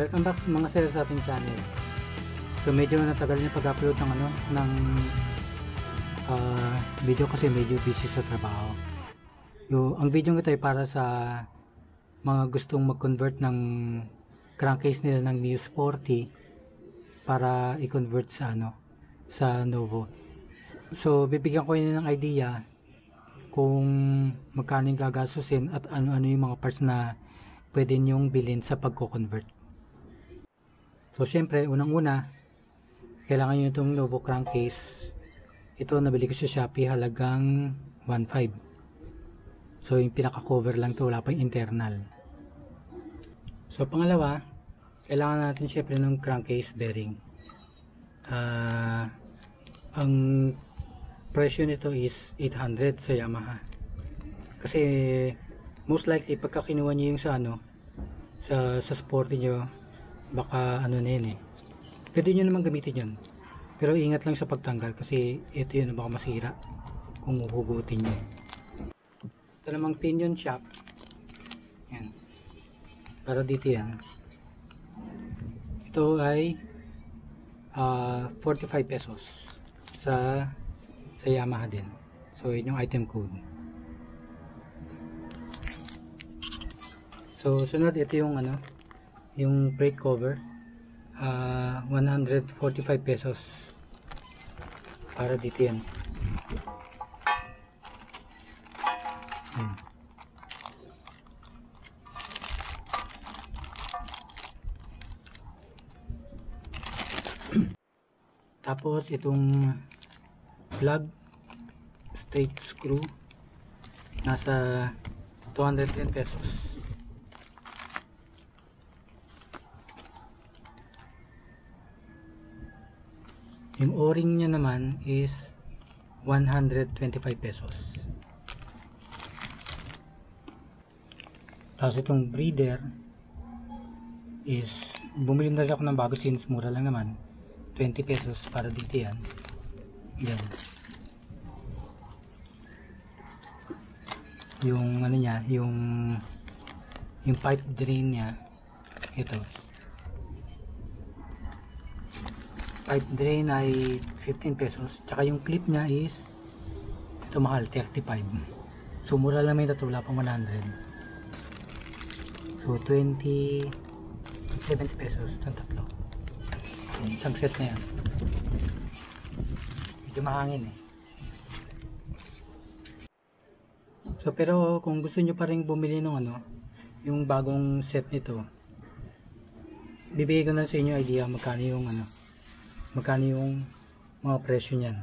Welcome back mga sir sa ating channel. So medyo natagal niya pag-upload ng video kasi medyo busy sa trabaho. Ang video ito ay para sa mga gustong mag-convert ng crankcase nila ng Mio Sporty para i-convert sa sa Novo. So bibigyan ko yun ng idea kung magkano yung gagastusin at ano-ano yung mga parts na pwede nyong bilhin sa pagko-convert. So syempre, unang-una, kailangan nyo itong Novo crankcase. Ito, nabili ko sa Shopee, halagang 1.5. So yung pinaka-cover lang to, wala pang internal. So pangalawa, kailangan natin syempre ng crankcase bearing. Ang presyo nito is 800 sa Yamaha. Kasi most likely pagka kinuha nyo yung sa Sporty nyo, baka na yun pwede nyo naman gamitin yun, pero ingat lang sa pagtanggal kasi ito yun, baka masira kung huhugutin nyo. Ito namang pinion shop, yan, para dito yan. Ito ay 45 pesos sa Yamaha din. So yun yung item code. So sunod, ito yung yung brake cover, 145 pesos para dito yan. Tapos itong plug straight screw, nasa 210 pesos. Yung o-ring niya naman is 125 pesos. Tapos itong breather is, bumili na rin ako ng bago since mura lang naman, 20 pesos para dito yan. Yan. Yung niya, yung pipe drain niya, ito. Pipe drain ay 15 pesos. Tsaka yung clip nya is, ito mahal, 35. So mura lang may ito, wala pang 100. So 70 pesos itong tatlo. Isang set na yan. Medyo mahangin So pero kung gusto nyo pa rin bumili ng yung bagong set nito, bibigay ko na sa inyo idea magkano yung mga presyo niyan.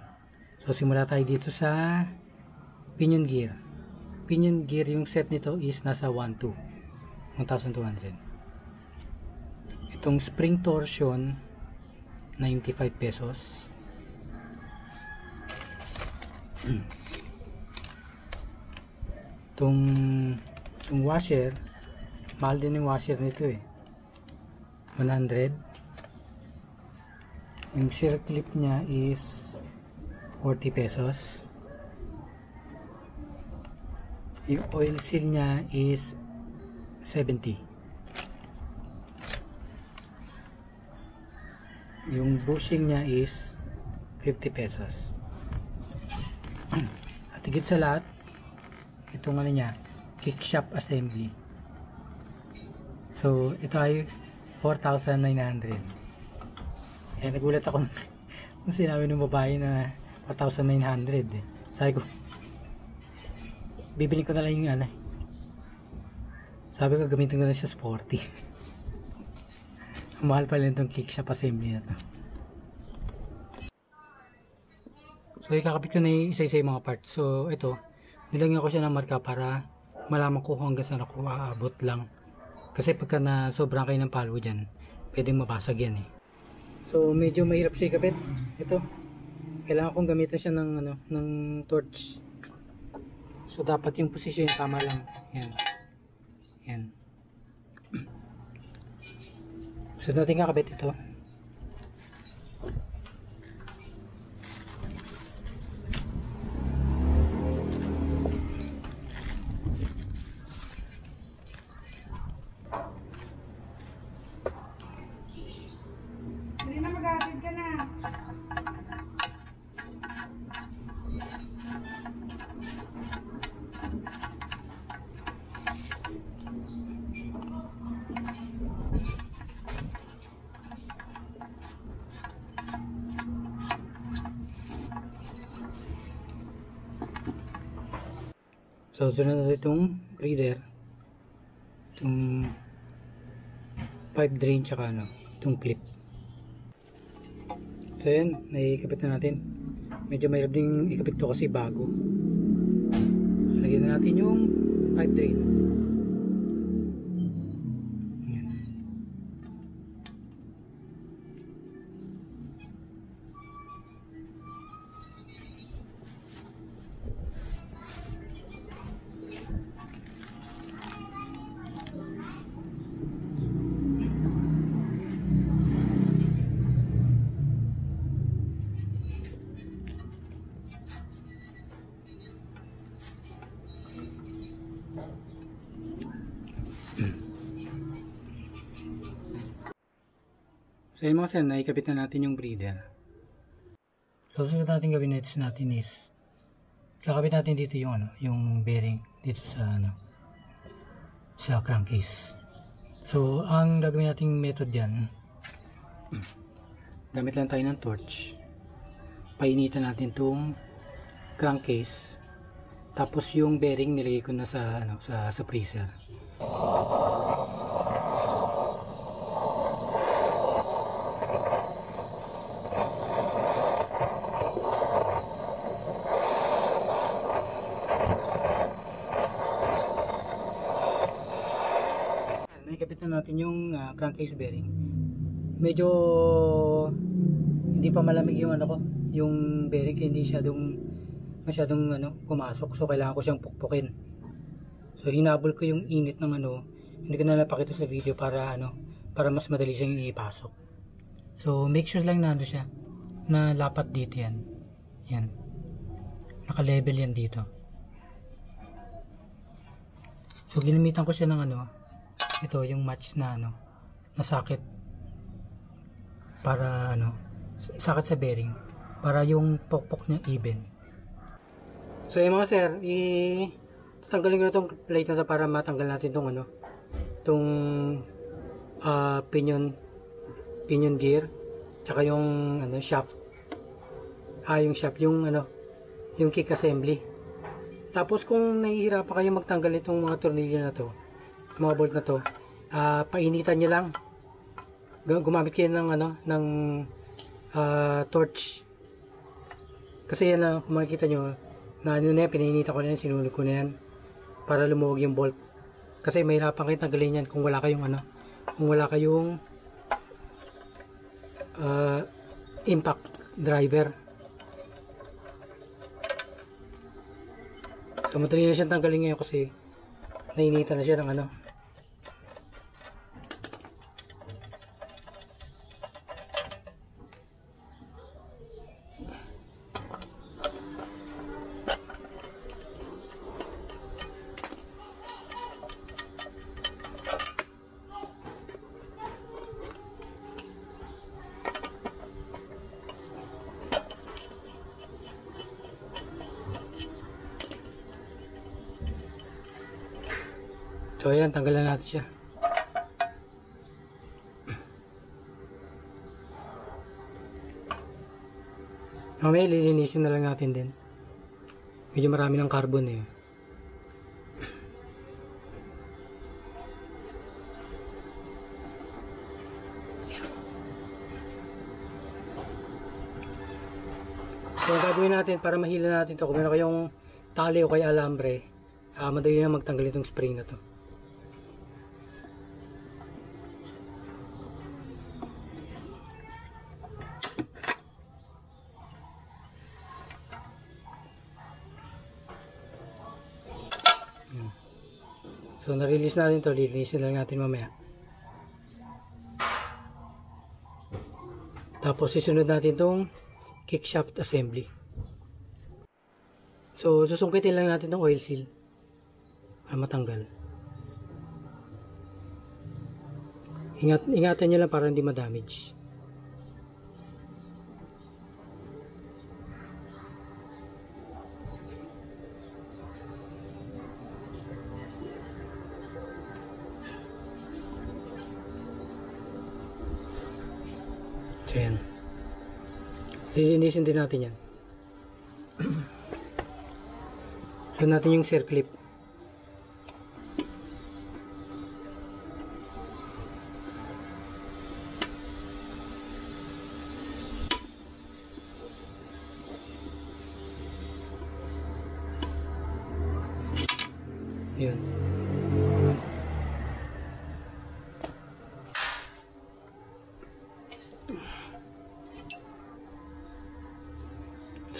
So simula tayo dito sa pinion gear. Pinion gear, yung set nito is nasa 1,200. Itong spring torsion 95 pesos. Itong washer, mahal din yung washer nito 100. Yung circlip niya is 40 pesos. Yung oil seal niya is 70. Yung bushing niya is 50 pesos. At higit sa lahat, itong niya, kick shop assembly. So ito ay 4,900. Nagulat ako nung sinabi ng babae na 4,900 Sabi ko, bibili ko na lang yung sabi ko, gamitin ko na siya Sporty. Mahal pala itong kick shop assembly na to. So ikakabit ko na isa-isa yung mga parts. So ito, nilagyan ko siya ng marka para malaman ko hanggang saan ako aabot lang. Kasi pagka na sobrang kayo ng palo dyan, pwedeng mabasag yan So medyo mahirap siya ikabit. Ito, kailangan kong gamitin siya ng torch. So dapat yung position tama lang. Yan. So natin kakabit ito. So, sunod na itong breather, itong pipe drain, tsaka itong clip. So, yan, naikabit na natin. Medyo mahirap din ikabit to kasi bago. So, lagyan na natin yung pipe drain. Yan. So yun mga sir, naikabit na natin yung breather. So susunod natin gawin natin is kakabit natin dito yung yung bearing dito sa sa crankcase. So ang gagawin nating method diyan, gamit lang tayo ng torch. Painitan natin tong crankcase. Tapos yung bearing nilagay ko na sa sa freezer. Nakikabit na natin yung crankcase bearing. Medyo hindi pa malamig yung yung bearing, hindi masyadong pumasok. So kailangan ko siyang pukpukin. So hinabol ko yung init ng hindi ko na napakita sa video para para mas madali siyang ipasok. So make sure lang na siya na lapat dito yan. Yan. Naka-level yan dito. So ginamitan ko siya ng ito yung match na na socket para socket sa bearing para yung pokpok niya even. So yung mga sir, tatanggalin ko na itong plate na to para matanggal natin itong itong pinion gear tsaka yung shaft, yung shaft, yung kick assembly. Tapos kung nahihirapan kayo magtanggal itong mga tornilyo na to, mga bolt na to, painitan nyo lang. Gumamit kayo ng torch. Kasi yan kung makikita nyo, na na yan, pinainitan ko na yan, sinulog ko na yan para lumuwag yung bolt. Kasi mahirapan kayo tanggalin yan kung wala kayong impact driver. So madali na siyang tanggalin ngayon kasi nainitan na siya ng So ayan, tanggalan natin siya. Mamaya lilinisin na lang natin din. Medyo marami ng carbon eh. So ang gagawin natin para mahila natin to, kung meron kayong tali o kaya alambre, madali na magtanggal itong spring na to. So na-release natin to, lilinisin lang natin mamaya. Tapos isunod natin tong kick shaft assembly. So susungkitin lang natin tong oil seal para matanggal. Ingatan nyo lang para hindi ma-damage. So yan, lilinisin din natin yan. So natin yung circlip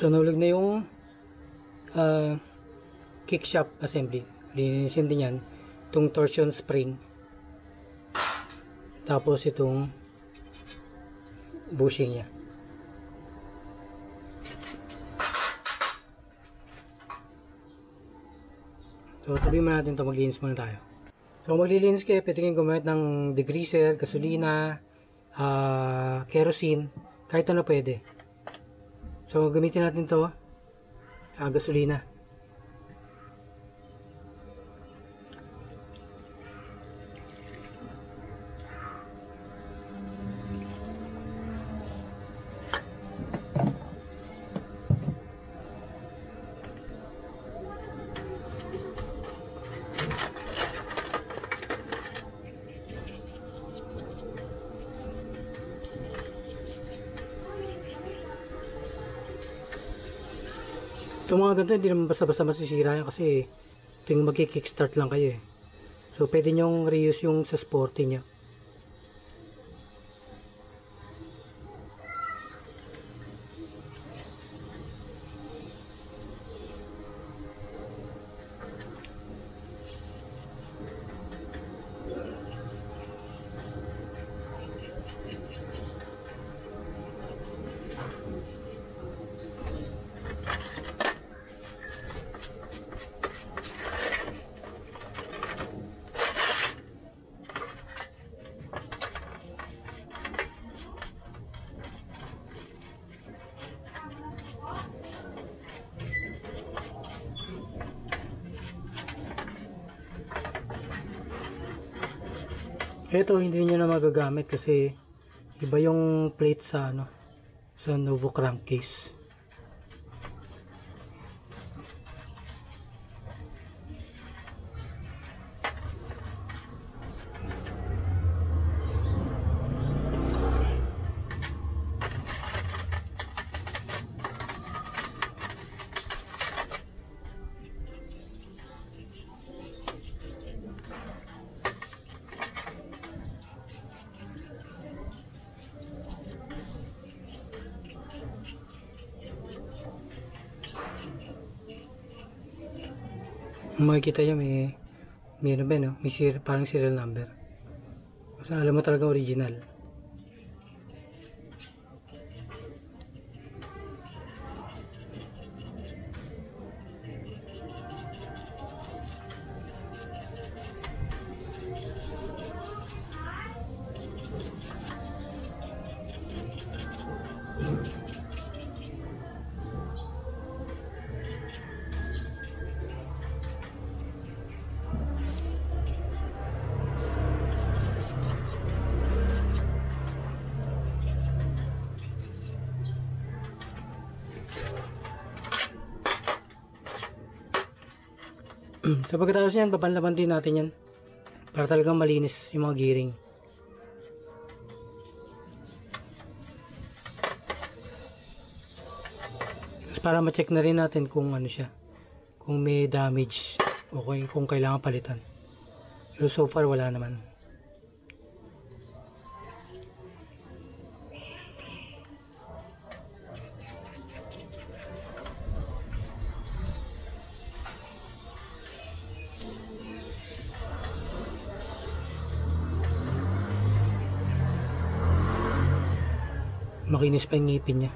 So nahulog na yung kickshop assembly. Linisin din yan. Itong torsion spring. Tapos itong bushing niya. So sabihin mo natin ito, maglinis muna tayo. So maglilinis kayo, pwede kayong gumamit ng degreaser, gasolina, kerosene, kahit ano pwede. So gamitin natin to, gasolina. Itong mga ganito, hindi naman basta-basta masisira yan kasi ito yung magki-kickstart lang kayo eh. So, pwede nyong reuse yung sa sporty nyo. Ito hindi nyo na magagamit kasi iba yung plate sa sa Novo crankcase. Makikita nyo meron ba no? May parang serial number. So, alam mo talaga original. So pagkatapos yan, babanlaban din natin yan para talagang malinis yung mga gearing. Para ma-check na rin natin kung ano siya, kung may damage o kung kailangan palitan. Pero so far wala naman. Makinis pa yung ngipin niya.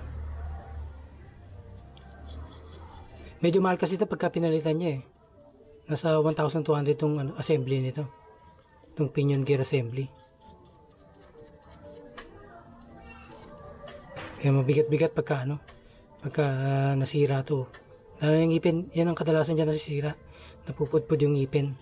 Medyo mahal kasi ito pagka pinalitan niya eh. Nasa 1,200 itong assembly nito. Itong pinion gear assembly. Kaya mabigat-bigat pagka nasira to. Lalo yung ngipin, yan ang kadalasan dyan nasisira. Napupudpud yung ngipin.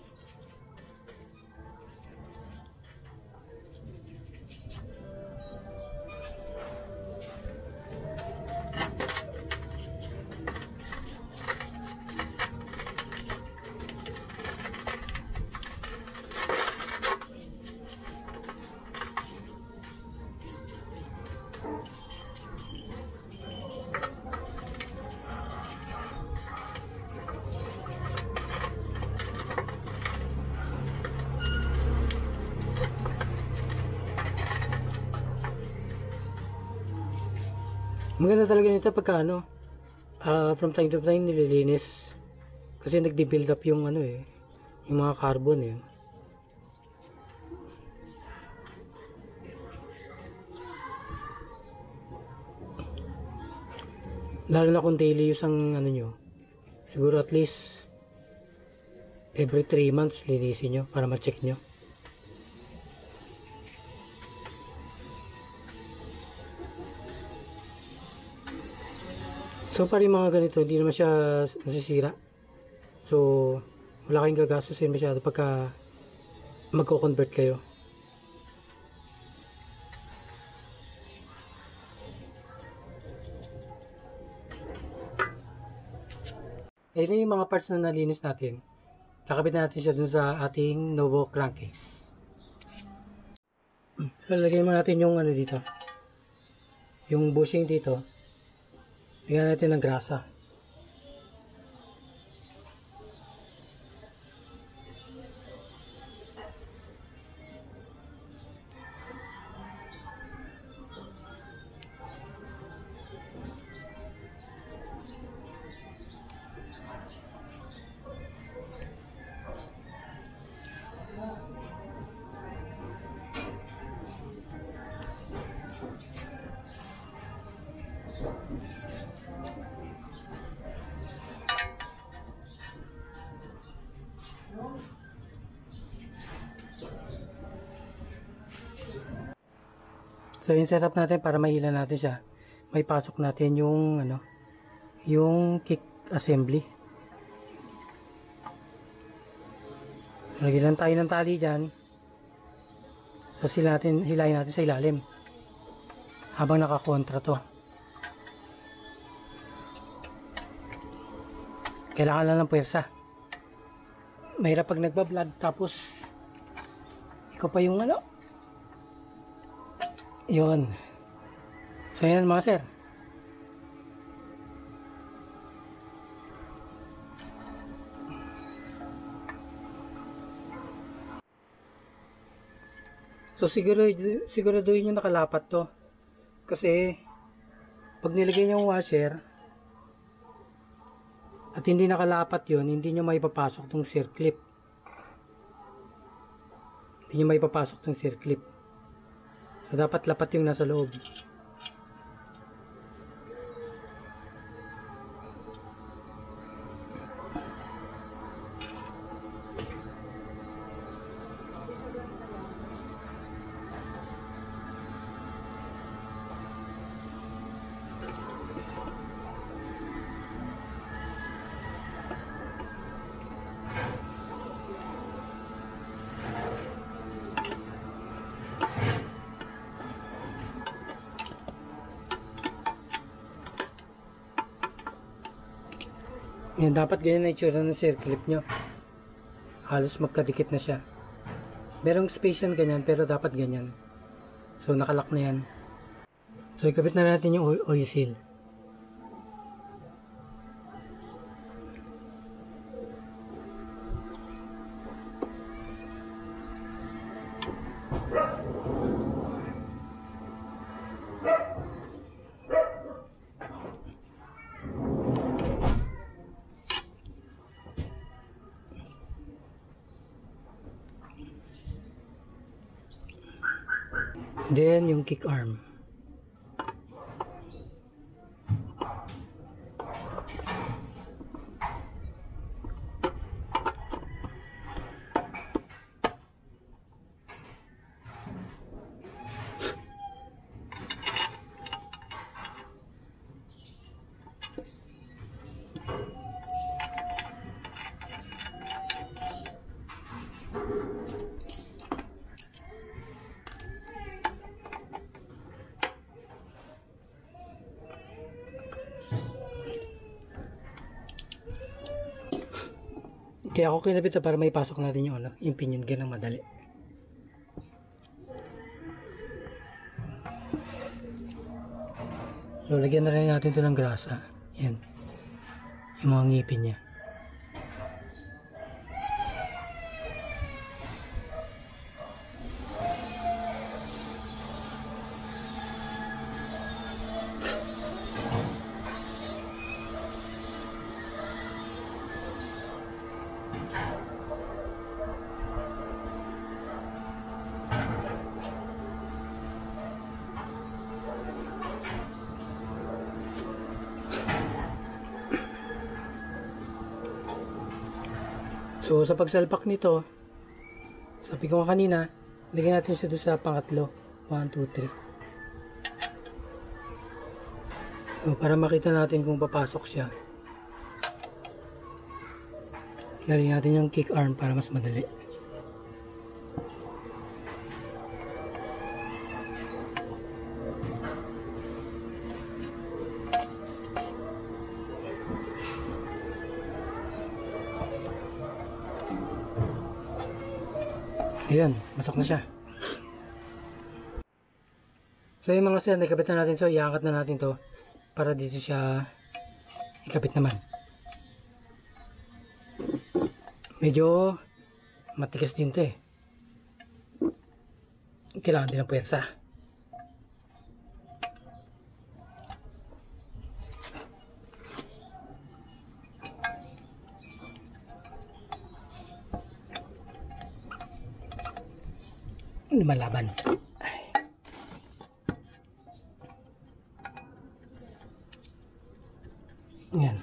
Maganda talaga nito pagka From time to time nililinis kasi nagbi-build up yung ano eh, yung mga carbon eh. Lalo na kung daily use ang ano nyo, siguro at least every 3 months linisin nyo para ma-check nyo. So para yung mga ganito, hindi naman siya nasisira. So wala kayong gagastusin masyado pagka magko-convert kayo. Ayun yung mga parts na nalinis natin. Kakabit natin siya dun sa ating Novo crankcase. So lagyan mo natin yung ano dito. Yung bushing dito. Lagyan natin ng grasa. So yung setup natin para mahila natin siya, may pasok natin yung ano, yung kick assembly. Lagyan lang tayo ng tali dyan. So hilahin natin sa ilalim habang nakakontra to. Kailangan lang ng puwersa. Mahirap pag nagbablog tapos ikaw pa yung ano. Yun. So yan mga sir. So siguraduhin nyo nakalapat to. Kasi pag nilagay nyo yung washer at hindi nakalapat yun, hindi nyo maipapasok tong circlip. Hindi nyo maipapasok tong circlip. So dapat lapat yung nasa loob. Yan, dapat ganyan na itsura ng circlip nyo. Halos magkadikit na siya. Merong space yan ganyan, pero dapat ganyan. So nakalock na yan. So ikabit na natin yung oil seal. Then yung kick arm. Kaya ako kinabit sa para may pasok natin yung, yung pinion gear ng madali. So, lagyan na rin natin ito ng grasa. Yan. Yung mga ngipin niya. So sa pagsalpak nito, sabi ko kanina, lagyan natin siya doon sa pangatlo. 1, 2, 3. So, para makita natin kung papasok siya. Lagyan natin yung kick arm para mas madali. Ayan, masok na siya. So yung mga sir, nakabit na natin. So iangat na natin to para dito siya ikabit naman. Medyo matigas din to eh. Kailangan din ng puwersa. Hindi malaban. Yan.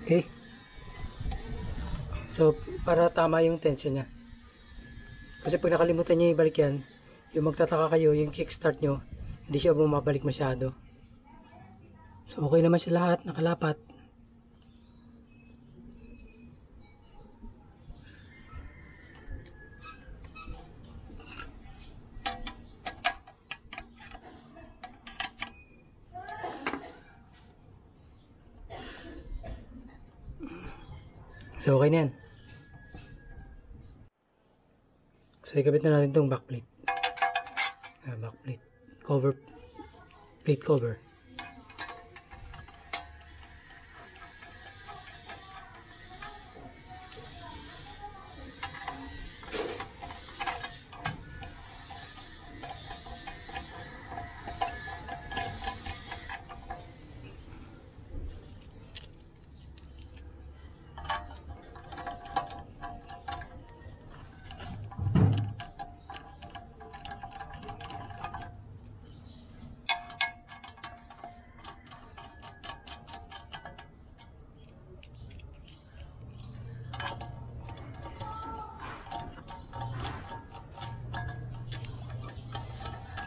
Okay. So, para tama yung tension niya. Kasi pag nakalimutan niya ibalik yan, yung magtataka kayo, yung kickstart nyo, hindi siya bumabalik masyado. So, okay naman siya lahat, nakalapat. So, okay na yan. So, ikabit na natin itong backplate. Backplate. Cover. Plate cover.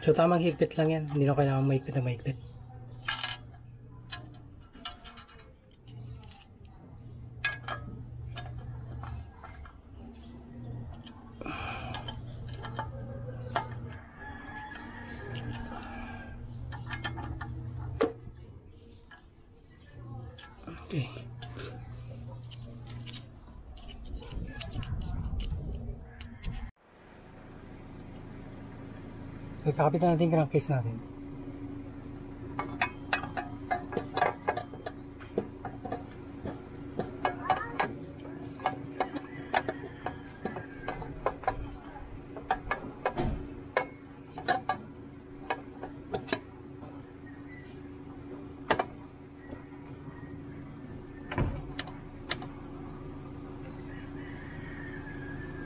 So tamang higpit lang yan, hindi na kailangan maigpit na maigpit. Okay. So, kakapit na natin yung crankcase natin.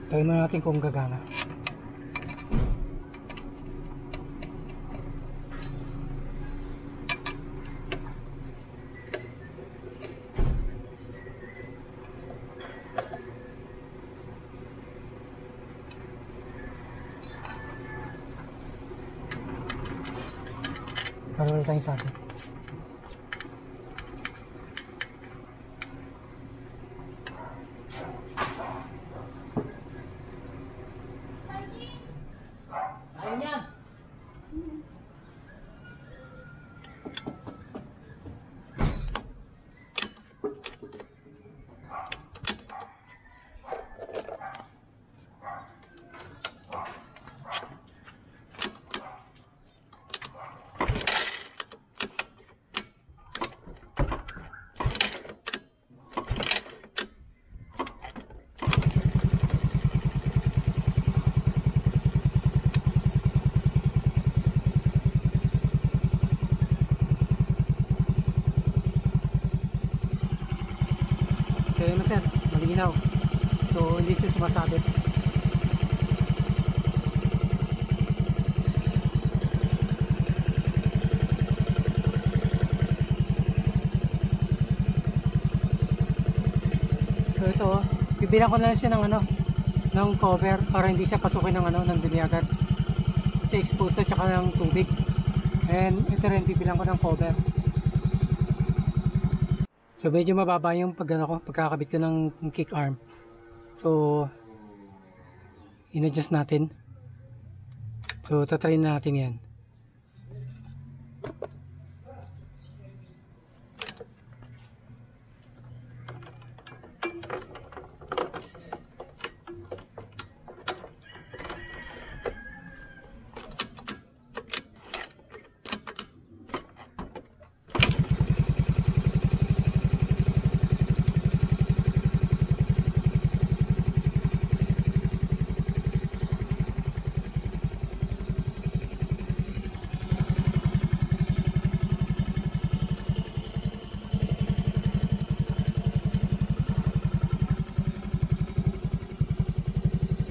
Try mo natin kung gagana. Parang tayo sa atin. So yun na sir, malinaw. So hindi siya sumasabit. So ito, bibilang ko na lang siya ng ng cover para hindi siya pasukin ng ng dumi agad. Kasi exposed to tsaka ng tubig. And ito rin bibilang ko ng cover. So medyo mababa yung pagkakabit ko ng kick arm. So in-adjust natin. So tatry na natin yan.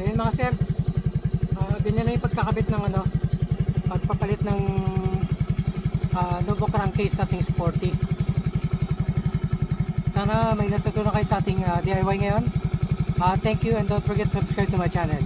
Ayan mga sir, ganyan na yung pagkakabit ng pagpapalit ng Novo crankcase sa ating Sporty. Sana may natutunan kayo sa ating DIY ngayon. Thank you and don't forget to subscribe to my channel.